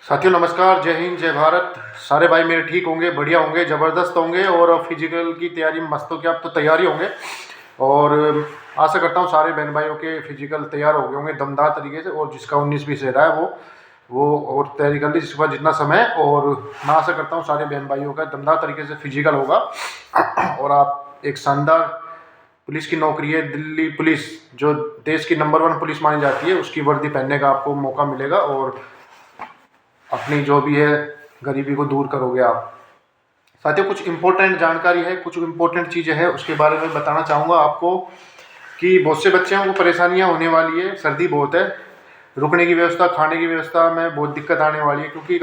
साथियों नमस्कार, जय हिंद, जय भारत। सारे भाई मेरे ठीक होंगे, बढ़िया होंगे, ज़बरदस्त होंगे और फिजिकल की तैयारी में मस्त हो के आप तो तैयारी होंगे। और आशा करता हूँ सारे बहन भाइयों के फिजिकल तैयार हो गए होंगे दमदार तरीके से। और जिसका 19-20 रह रहा है वो और तैयारी कर ली जिसके पास जितना समय है। और मैं आशा करता हूँ सारे बहन भाइयों का दमदार तरीके से फिजिकल होगा और आप एक शानदार पुलिस की नौकरी है, दिल्ली पुलिस जो देश की नंबर 1 पुलिस मानी जाती है, उसकी वर्दी पहनने का आपको मौका मिलेगा और अपनी जो भी है गरीबी को दूर करोगे आप। साथियों कुछ इम्पोर्टेंट जानकारी है, कुछ इम्पोर्टेंट चीज़ें हैं, उसके बारे में बताना चाहूँगा आपको कि बहुत से बच्चों को परेशानियाँ होने वाली है। सर्दी बहुत है, रुकने की व्यवस्था, खाने की व्यवस्था में बहुत दिक्कत आने वाली है, क्योंकि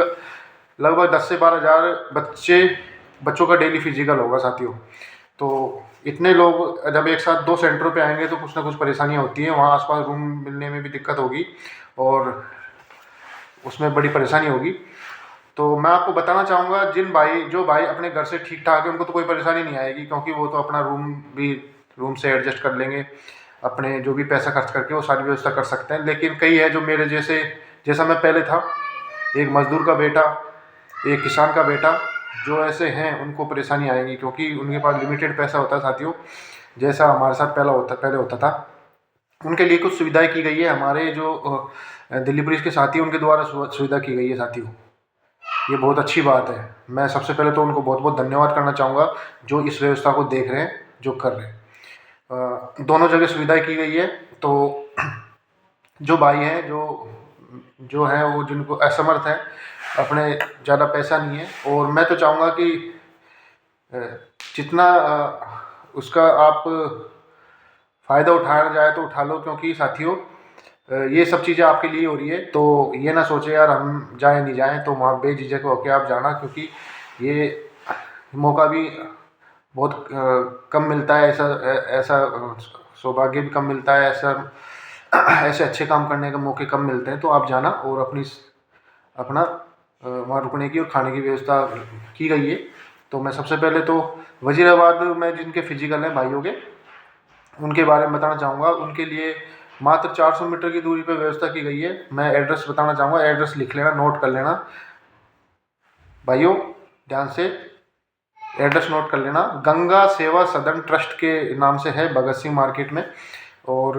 लगभग 10 से 12 हज़ार बच्चों का डेली फिजिकल होगा साथियों। तो इतने लोग जब एक साथ 2 सेंटरों पे आएंगे तो कुछ ना कुछ परेशानियाँ होती हैं। वहाँ आसपास रूम मिलने में भी दिक्कत होगी और उसमें बड़ी परेशानी होगी। तो मैं आपको बताना चाहूँगा जो भाई अपने घर से ठीक ठाक है उनको तो कोई परेशानी नहीं आएगी, क्योंकि वो तो अपना रूम से एडजस्ट कर लेंगे, अपने जो भी पैसा खर्च करके वो सारी व्यवस्था कर सकते हैं। लेकिन कई है जो मेरे जैसा मैं पहले था, एक मज़दूर का बेटा, एक किसान का बेटा, जो ऐसे हैं उनको परेशानी आएगी, क्योंकि उनके पास लिमिटेड पैसा होता है साथियों, जैसा हमारे साथ पहले होता था। उनके लिए कुछ सुविधाएं की गई है, हमारे जो दिल्ली पुलिस के साथी उनके द्वारा सुविधा की गई है साथियों। ये बहुत अच्छी बात है। मैं सबसे पहले तो उनको बहुत बहुत धन्यवाद करना चाहूँगा जो इस व्यवस्था को देख रहे हैं, जो कर रहे हैं। दोनों जगह सुविधाएं की गई है। तो जो भाई हैं जो हैं वो जिनको असमर्थ हैं, अपने ज़्यादा पैसा नहीं है, और मैं तो चाहूँगा कि अ, जितना उसका आप फ़ायदा उठाया जाए तो उठा लो, क्योंकि साथियों ये सब चीज़ें आपके लिए हो रही है। तो ये ना सोचे यार हम जाएं नहीं जाएं, तो वहाँ बेझिझक होकर आप जाना, क्योंकि ये मौका भी बहुत कम मिलता है। ऐसा सौभाग्य भी कम मिलता है, ऐसे अच्छे काम करने के मौके कम मिलते हैं। तो आप जाना और अपना वहाँ रुकने की और खाने की व्यवस्था की गई है। तो मैं सबसे पहले तो वजीराबाद में जिनके फिजिकल हैं भाइयों के, उनके बारे में बताना चाहूँगा। उनके लिए मात्र 400 मीटर की दूरी पर व्यवस्था की गई है। मैं एड्रेस बताना चाहूँगा, एड्रेस लिख लेना, नोट कर लेना भाइयों, ध्यान से एड्रेस नोट कर लेना। गंगा सेवा सदन ट्रस्ट के नाम से है, भगत सिंह मार्केट में। और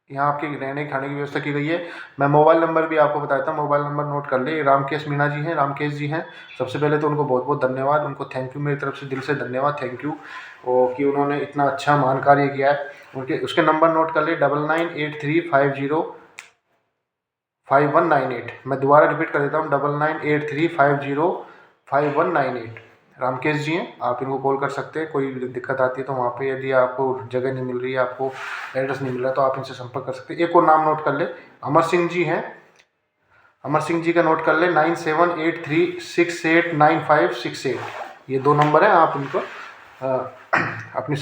यहाँ आपके रहने खाने की व्यवस्था की गई है। मैं मोबाइल नंबर भी आपको बताता हूँ, मोबाइल नंबर नोट कर ले। रामकेश मीणा जी हैं, रामकेश जी हैं। सबसे पहले तो उनको बहुत बहुत धन्यवाद, उनको थैंक यू, मेरी तरफ से दिल से धन्यवाद, थैंक यू, और कि उन्होंने इतना अच्छा महान कार्य किया है। उसके नंबर नोट कर ले, 9983505198। मैं दोबारा रिपीट कर देता हूँ, 9983505198। रामकेश जी हैं, आप इनको कॉल कर सकते हैं। कोई दिक्कत आती है तो वहाँ पे यदि आपको जगह नहीं मिल रही है, आपको एड्रेस नहीं मिल रहा, तो आप इनसे संपर्क कर सकते हैं। एक और नाम नोट कर ले, अमर सिंह जी हैं। अमर सिंह जी का नोट कर ले, 9783689568। ये 2 नंबर हैं, आप इनको अपनी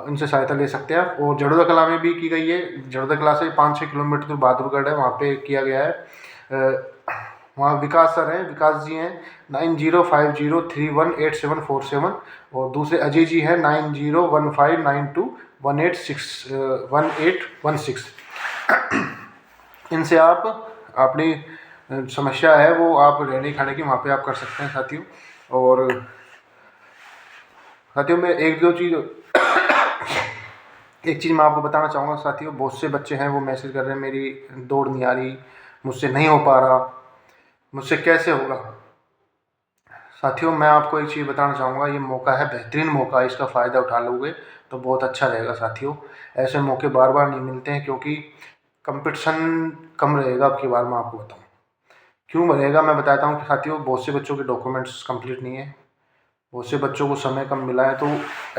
इनसे सहायता ले सकते हैं। और जड़ोदा कला में भी की गई है। जड़ोदा कला से 5-6 किलोमीटर दूर बहादुरगढ़ है, वहाँ पे किया गया है। वहाँ विकास सर हैं, विकास जी हैं, 9050318747। और दूसरे अजय जी हैं, 9015921816। इनसे आप अपनी समस्या है वो आप रहने खाने की वहाँ पे आप कर सकते हैं साथियों। और साथियों मैं एक चीज़ मैं आपको बताना चाहूँगा साथियों। बहुत से बच्चे हैं वो मैसेज कर रहे हैं, मेरी दौड़ नहीं आ रही, मुझसे नहीं हो पा रहा, मुझसे कैसे होगा। साथियों मैं आपको एक चीज़ बताना चाहूँगा, ये मौका है, बेहतरीन मौका है, इसका फ़ायदा उठा लोगे तो बहुत अच्छा रहेगा साथियों। ऐसे मौके बार बार नहीं मिलते हैं, क्योंकि कंपटीशन कम रहेगा अब की बार। मैं आपको बताऊँ क्यों रहेगा, मैं बताता हूँ कि साथियों बहुत से बच्चों के डॉक्यूमेंट्स कंप्लीट नहीं है, बहुत से बच्चों को समय कम मिला है, तो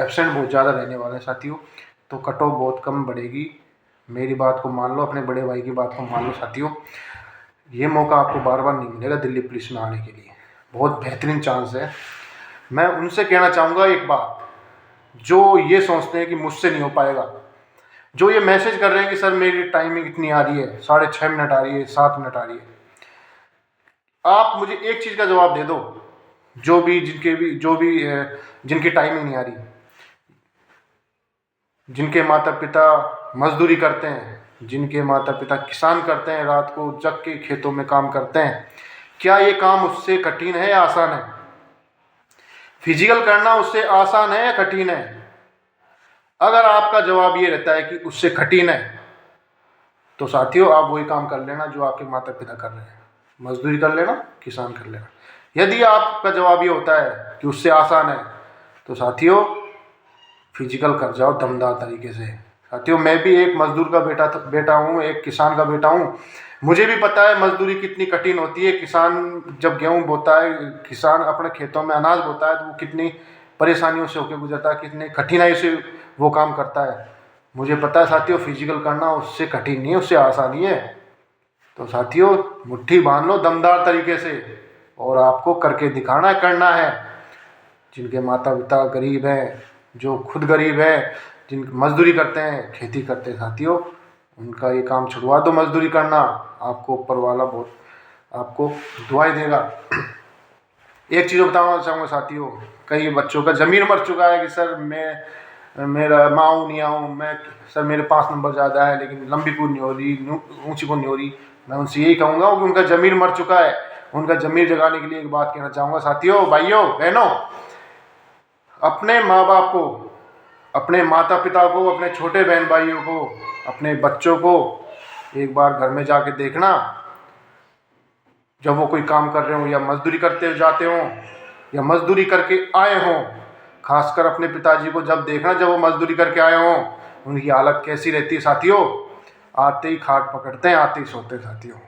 एब्सेंट बहुत ज़्यादा रहने वाले हैं साथियों। तो कट ऑफ बहुत कम बढ़ेगी, मेरी बात को मान लो, अपने बड़े भाई की बात को मान लो साथियों। ये मौका आपको बार बार नहीं मिलेगा दिल्ली पुलिस में आने के लिए, बहुत बेहतरीन चांस है। मैं उनसे कहना चाहूँगा एक बात, जो ये सोचते हैं कि मुझसे नहीं हो पाएगा, जो ये मैसेज कर रहे हैं कि सर मेरी टाइमिंग इतनी आ रही है, 6.5 मिनट आ रही है, 7 मिनट आ रही है, आप मुझे एक चीज़ का जवाब दे दो। जिनकी टाइमिंग नहीं आ रही, जिनके माता पिता मजदूरी करते हैं, जिनके माता पिता किसान करते हैं, रात को जग के खेतों में काम करते हैं, क्या ये काम उससे कठिन है या आसान है? फिजिकल करना उससे आसान है या कठिन है? अगर आपका जवाब ये रहता है कि उससे कठिन है, तो साथियों आप वही काम कर लेना जो आपके माता पिता कर रहे हैं, मजदूरी कर लेना, किसान कर लेना। यदि आपका जवाब ये होता है कि उससे आसान है, तो साथियों फिजिकल कर जाओ दमदार तरीके से। साथियों मैं भी एक मजदूर का बेटा हूँ, एक किसान का बेटा हूँ। मुझे भी पता है मजदूरी कितनी कठिन होती है। किसान जब गेहूँ बोता है, किसान अपने खेतों में अनाज बोता है, तो वो कितनी परेशानियों से होकर गुजरता है, कितनी कठिनाई से वो काम करता है। मुझे पता है साथियों, फिजिकल करना उससे कठिन नहीं है, उससे आसानी है। तो साथियों मुट्ठी बांध लो दमदार तरीके से, और आपको करके दिखाना करना है। जिनके माता पिता गरीब हैं, जो खुद गरीब हैं, जिन मजदूरी करते हैं, खेती करते हैं, साथियों उनका ये काम छुड़वा दो मजदूरी करना। आपको ऊपर वाला बहुत आपको दुआई देगा। एक चीज़ बताना चाहूँगा साथियों, कई बच्चों का ज़मीर मर चुका है कि सर मेरा माऊँ नहीं आऊँ, मैं सर मेरे 5 नंबर ज़्यादा है लेकिन लंबी कूद नहीं हो रही, ऊंची कूद नहीं हो रही। मैं उनसे यही कहूँगा कि उनका ज़मीर मर चुका है। उनका ज़मीर जगाने के लिए एक बात कहना चाहूँगा साथियों, भाइयों बहनों, अपने माँ बाप को, अपने माता पिता को, अपने छोटे बहन भाइयों को, अपने बच्चों को एक बार घर में जाके देखना। जब वो कोई काम कर रहे हो या मजदूरी करते जाते हों या मजदूरी करके आए हों, खासकर अपने पिताजी को जब देखना जब वो मजदूरी करके आए हों, उनकी हालत कैसी रहती है साथियों। आते ही खाट पकड़ते हैं, आते ही सोते हैं साथियों।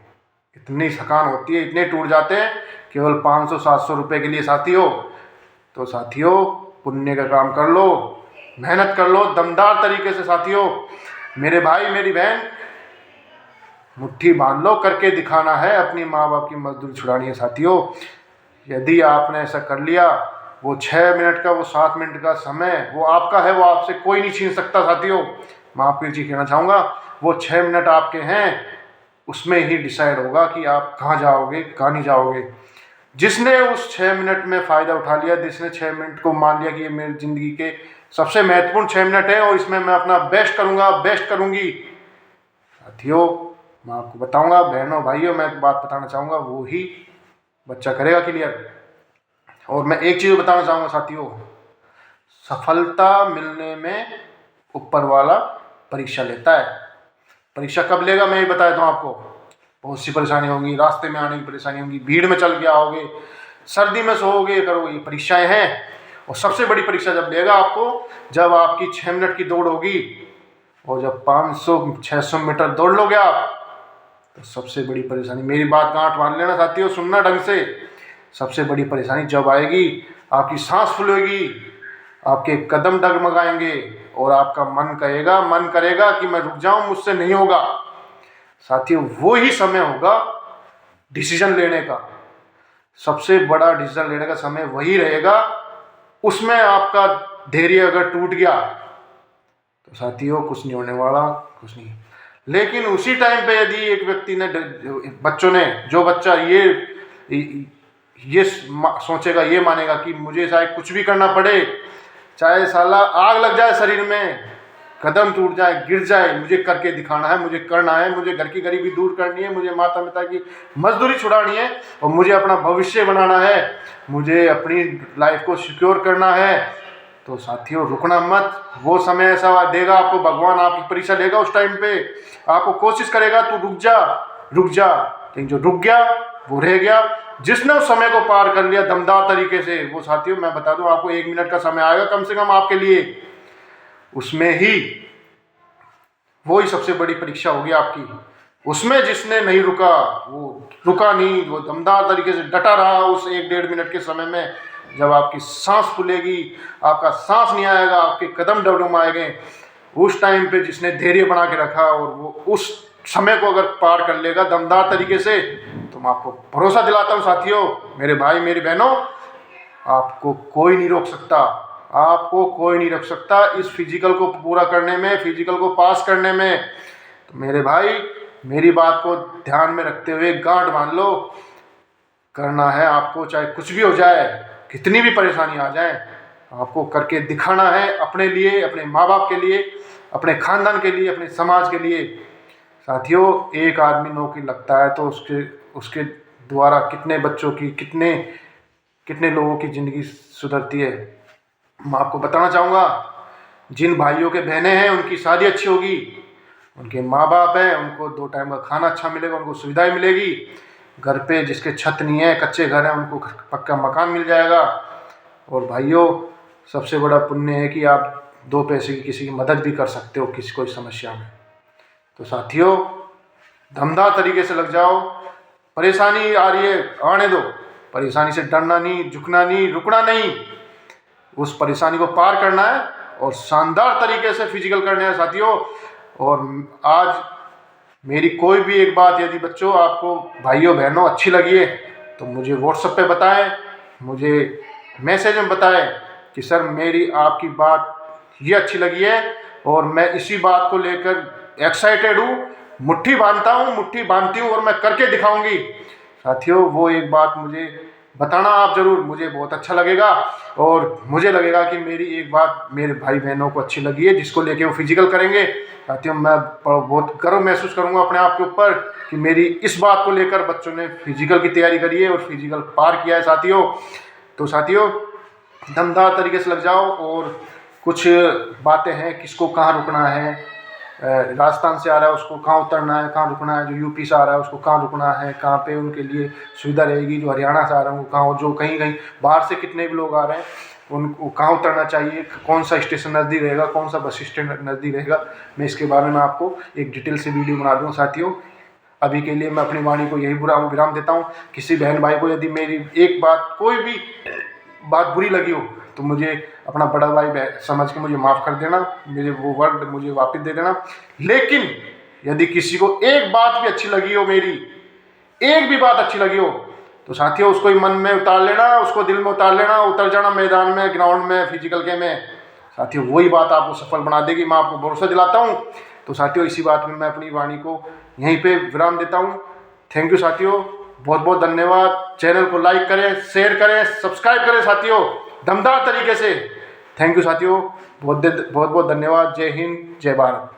इतनी थकान होती है, इतने टूट जाते हैं केवल 500-700 रुपये के लिए साथियों। तो साथियों पुण्य का काम कर लो, मेहनत कर लो दमदार तरीके से साथियों। मेरे भाई मेरी बहन, मुट्ठी बांध लो, करके दिखाना है, अपनी माँ बाप की मजदूरी छुड़ानी है साथियों। यदि आपने ऐसा कर लिया, वो 6 मिनट का, वो 7 मिनट का समय वो आपका है, वो आपसे कोई नहीं छीन सकता साथियों। मैं आपको जी कहना चाहूँगा, वो 6 मिनट आपके हैं, उसमें ही डिसाइड होगा कि आप कहाँ जाओगे कहाँ नहीं जाओगे। जिसने उस 6 मिनट में फ़ायदा उठा लिया, जिसने 6 मिनट को मान लिया कि ये मेरी ज़िंदगी के सबसे महत्वपूर्ण 6 मिनट है और इसमें मैं अपना बेस्ट करूँगा, बेस्ट करूँगी, साथियों मैं आपको बताऊँगा, बहनों भाइयों मैं एक बात बताना चाहूँगा, वो ही बच्चा करेगा क्लियर। और मैं एक चीज़ बताना चाहूँगा साथियों, सफलता मिलने में ऊपर वाला परीक्षा लेता है। परीक्षा कब लेगा मैं ये बता देता हूँ आपको। बहुत सी परेशानी होंगी, रास्ते में आने की परेशानी होंगी, भीड़ में चल के आओगे, सर्दी में सोओगे, करोगे, ये परीक्षाएं हैं। और सबसे बड़ी परीक्षा जब लेगा आपको, जब आपकी 6 मिनट की दौड़ होगी और जब 500-600 मीटर दौड़ लोगे आप, तो सबसे बड़ी परेशानी, मेरी बात गांठ बांध लेना साथियों, सुनना ढंग से। सबसे बड़ी परेशानी जब आएगी, आपकी सांस फूलेगी, आपके कदम डगमगाएंगे और आपका मन करेगा कि मैं रुक जाऊं, मुझसे नहीं होगा। साथियों वो ही समय होगा डिसीजन लेने का, सबसे बड़ा डिसीजन लेने का समय वही रहेगा। उसमें आपका धैर्य अगर टूट गया तो साथियों कुछ नहीं होने वाला, कुछ नहीं। लेकिन उसी टाइम पे यदि एक व्यक्ति ने, बच्चों ने, जो बच्चा ये सोचेगा, ये मानेगा कि मुझे चाहे कुछ भी करना पड़े, चाहे साला आग लग जाए शरीर में, कदम टूट जाए, गिर जाए, मुझे करके दिखाना है, मुझे करना है, मुझे घर की गरीबी दूर करनी है, मुझे माता पिता की मजदूरी छुड़ानी है और मुझे अपना भविष्य बनाना है, मुझे अपनी लाइफ को सिक्योर करना है, तो साथियों रुकना मत। वो समय ऐसा देगा आपको, भगवान आपकी परीक्षा लेगा उस टाइम पे, आपको कोशिश करेगा तू रुक जा रुक जा, लेकिन जो रुक गया वो रह गया। जिसने उस समय को पार कर लिया दमदार तरीके से, वो साथियों मैं बता दूं आपको 1 मिनट का समय आएगा कम से कम आपके लिए, उसमें ही वो ही सबसे बड़ी परीक्षा होगी आपकी। उसमें जिसने नहीं रुका, वो रुका नहीं, वो दमदार तरीके से डटा रहा उस 1-1.5 मिनट के समय में, जब आपकी सांस फूलेगी, आपका सांस नहीं आएगा, आपके कदम डगमगाएंगे, उस टाइम पे जिसने धैर्य बना के रखा और वो उस समय को अगर पार कर लेगा दमदार तरीके से, तो मैं आपको भरोसा दिलाता हूँ साथियों, मेरे भाई मेरी बहनों, आपको कोई नहीं रोक सकता, आपको कोई नहीं रोक सकता इस फिजिकल को पूरा करने में, फिजिकल को पास करने में। तो मेरे भाई मेरी बात को ध्यान में रखते हुए गांठ बांध लो, करना है आपको, चाहे कुछ भी हो जाए, कितनी भी परेशानी आ जाए, आपको करके दिखाना है, अपने लिए, अपने माँ बाप के लिए, अपने खानदान के लिए, अपने समाज के लिए। साथियों, एक आदमी नौकरी लगता है तो उसके उसके द्वारा कितने बच्चों की, कितने कितने लोगों की ज़िंदगी सुधरती है। मैं आपको बताना चाहूँगा, जिन भाइयों के बहनें हैं उनकी शादी अच्छी होगी, उनके माँ बाप हैं उनको 2 टाइम का खाना अच्छा मिलेगा, उनको सुविधाएं मिलेगी। घर पे जिसके छत नहीं है, कच्चे घर हैं, उनको पक्का मकान मिल जाएगा। और भाइयों, सबसे बड़ा पुण्य है कि आप 2 पैसे की किसी की मदद भी कर सकते हो, किसी कोई समस्या में। तो साथियों, दमदार तरीके से लग जाओ। परेशानी आ रही है, आने दो। परेशानी से डरना नहीं, झुकना नहीं, रुकना नहीं। उस परेशानी को पार करना है और शानदार तरीके से फिजिकल करना है साथियों। और आज मेरी कोई भी एक बात यदि बच्चों आपको, भाइयों बहनों, अच्छी लगी है तो मुझे व्हाट्सएप पे बताएं, मुझे मैसेज में बताएं कि सर मेरी आपकी बात ये अच्छी लगी है और मैं इसी बात को लेकर एक्साइटेड हूँ, मुट्ठी बांधता हूँ, मुट्ठी बांधती हूँ और मैं करके दिखाऊंगी। साथियों, वो एक बात मुझे बताना आप ज़रूर, मुझे बहुत अच्छा लगेगा। और मुझे लगेगा कि मेरी एक बात मेरे भाई बहनों को अच्छी लगी है, जिसको लेके वो फिजिकल करेंगे। साथियों, मैं बहुत गर्व महसूस करूंगा अपने आप के ऊपर कि मेरी इस बात को लेकर बच्चों ने फिजिकल की तैयारी करी है और फिजिकल पार किया है साथियों। तो साथियों, दमदार तरीके से लग जाओ। और कुछ बातें हैं, किसको कहाँ रुकना है, राजस्थान से आ रहा है उसको कहाँ उतरना है, कहाँ रुकना है, जो यूपी से आ रहा है उसको कहाँ रुकना है, कहाँ पे उनके लिए सुविधा रहेगी, जो हरियाणा से आ रहे हैं उनको कहाँ, जो कहीं कहीं बाहर से कितने भी लोग आ रहे हैं उनको कहाँ उतरना चाहिए, कौन सा स्टेशन नज़दीक रहेगा, कौन सा बस स्टैंड नज़दीक रहेगा, मैं इसके बारे में आपको एक डिटेल से वीडियो बना दूँगा साथियों। अभी के लिए मैं अपनी वाणी को यही विराम देता हूँ। किसी बहन भाई को यदि मेरी एक बात, कोई भी बात बुरी लगी हो तो मुझे अपना बड़ा भाई समझ के मुझे माफ़ कर देना, मुझे वो वर्ड मुझे वापस दे देना। लेकिन यदि किसी को एक बात भी अच्छी लगी हो, मेरी एक भी बात अच्छी लगी हो, तो साथियों उसको ही मन में उतार लेना, उसको दिल में उतार लेना, उतर जाना मैदान में, ग्राउंड में, फिजिकल के में। साथियों, वही बात आपको सफल बना देगी, मैं आपको भरोसा दिलाता हूँ। तो साथियों, इसी बात में मैं अपनी वाणी को यहीं पे विराम देता हूँ। थैंक यू साथियों, बहुत बहुत धन्यवाद। चैनल को लाइक करें, शेयर करें, सब्सक्राइब करें साथियों, दमदार तरीके से। थैंक यू साथियों, बहुत बहुत धन्यवाद। जय हिंद, जय भारत।